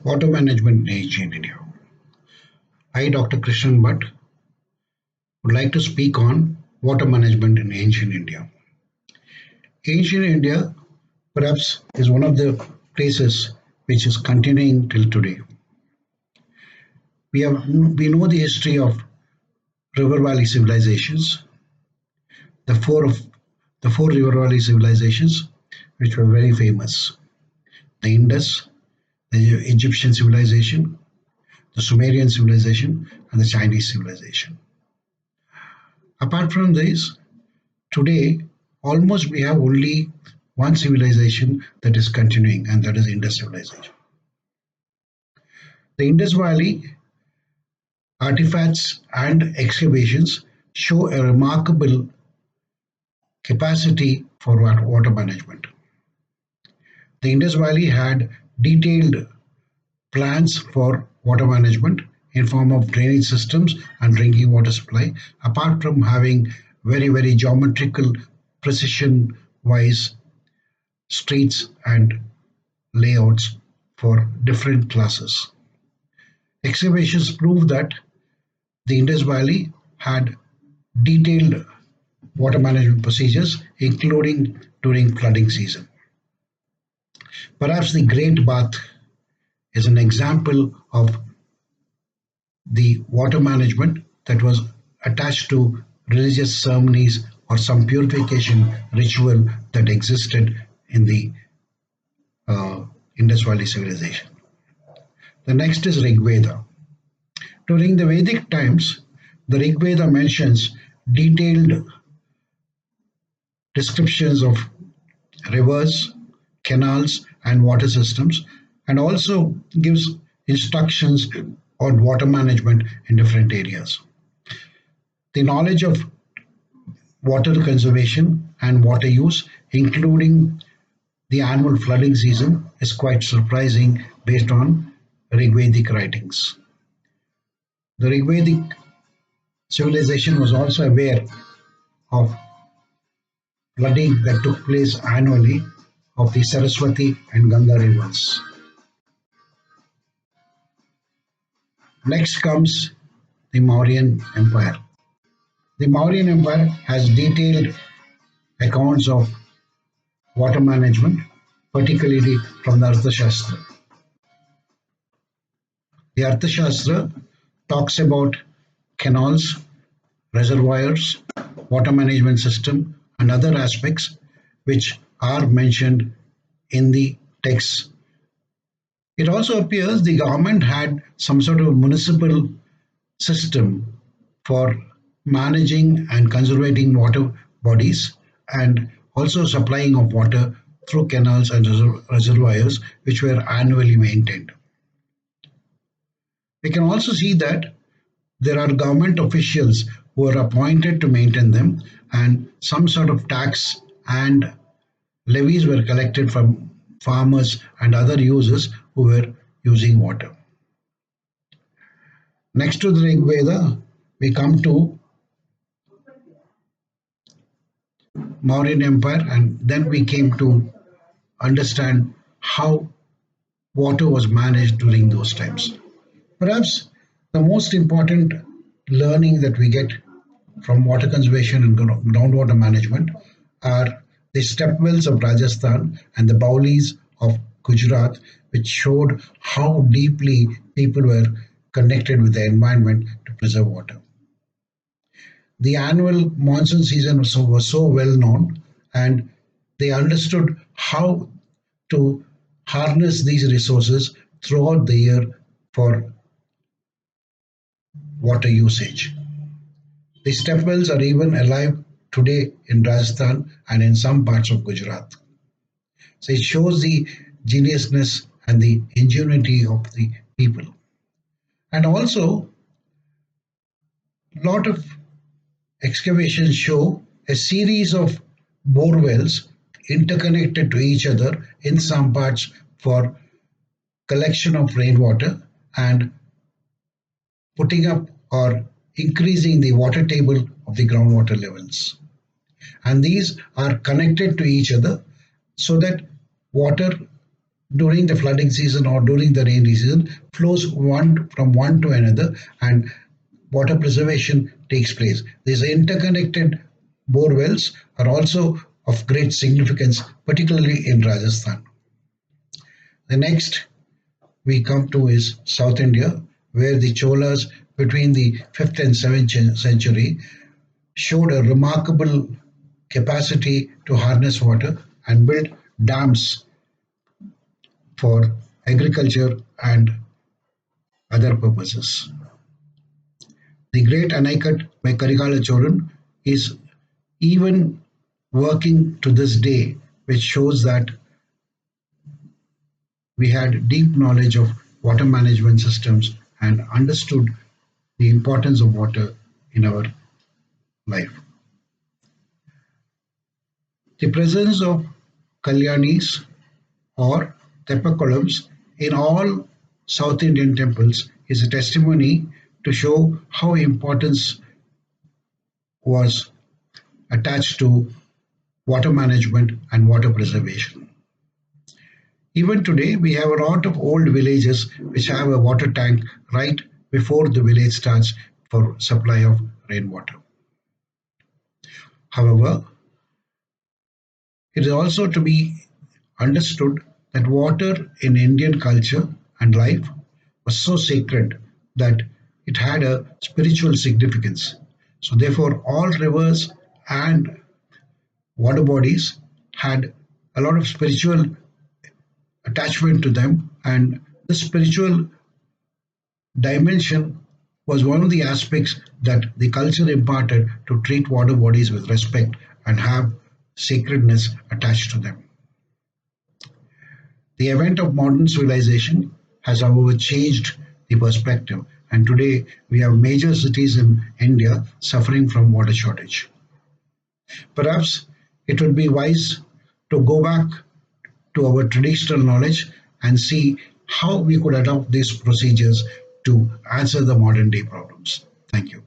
Water management in ancient India. I, Dr. Krishnan Bhatt, would like to speak on water management in ancient India. Ancient India, perhaps, is one of the places which is continuing till today. We know the history of river valley civilizations, the four river valley civilizations, which were very famous: the Indus, the Egyptian civilization, the Sumerian civilization, and the Chinese civilization. Apart from this, today almost we have only one civilization that is continuing, and that is Indus civilization. The Indus Valley artifacts and excavations show a remarkable capacity for water management. The Indus Valley had detailed plans for water management in form of drainage systems and drinking water supply, apart from having very geometrical precision wise streets and layouts for different classes. Excavations prove that the Indus Valley had detailed water management procedures, including during flooding season. Perhaps the Great Bath is an example of the water management that was attached to religious ceremonies or some purification ritual that existed in the Indus Valley civilization. The next is Rig Veda. During the Vedic times, the Rig Veda mentions detailed descriptions of rivers, canals, and water systems, and also gives instructions on water management in different areas. The knowledge of water conservation and water use, including the annual flooding season, is quite surprising based on Rigvedic writings. The Rigvedic civilization was also aware of flooding that took place annually of the Saraswati and Ganga rivers. Next comes the Mauryan Empire. The Mauryan Empire has detailed accounts of water management, particularly from the Arthashastra. The Arthashastra talks about canals, reservoirs, water management system, and other aspects which are mentioned in the texts. It also appears the government had some sort of municipal system for managing and conserving water bodies and also supplying of water through canals and reservoirs which were annually maintained. We can also see that there are government officials who are appointed to maintain them, and some sort of tax and levies were collected from farmers and other users who were using water. Next to the Rig Veda, we come to Mauryan Empire, and then we came to understand how water was managed during those times. Perhaps the most important learning that we get from water conservation and groundwater management are the stepwells of Rajasthan and the Baulis of Gujarat, which showed how deeply people were connected with the environment to preserve water. The annual monsoon season was so well known, and they understood how to harness these resources throughout the year for water usage. The stepwells are even alive today in Rajasthan and in some parts of Gujarat. So it shows the geniusness and the ingenuity of the people. And also, a lot of excavations show a series of bore wells interconnected to each other in some parts for collection of rainwater and putting up or increasing the water table of the groundwater levels. And these are connected to each other so that water during the flooding season or during the rainy season flows one from one to another, and water preservation takes place. These interconnected bore wells are also of great significance, particularly in Rajasthan. The next we come to is South India, where the Cholas between the 5th and 7th century showed a remarkable capacity to harness water and build dams for agriculture and other purposes. The great Anaikat by Karikala Choran is even working to this day, which shows that we had deep knowledge of water management systems and understood the importance of water in our life. The presence of Kalyanis or Tepakolams in all South Indian temples is a testimony to show how importance was attached to water management and water preservation. Even today, we have a lot of old villages which have a water tank right before the village starts for supply of rainwater. However, it is also to be understood that water in Indian culture and life was so sacred that it had a spiritual significance. So, therefore, all rivers and water bodies had a lot of spiritual attachment to them, and the spiritual dimension was one of the aspects that the culture imparted to treat water bodies with respect and have sacredness attached to them. The event of modern civilization has, however, changed the perspective, and today we have major cities in India suffering from water shortage. Perhaps it would be wise to go back to our traditional knowledge and see how we could adopt these procedures to answer the modern day problems. Thank you.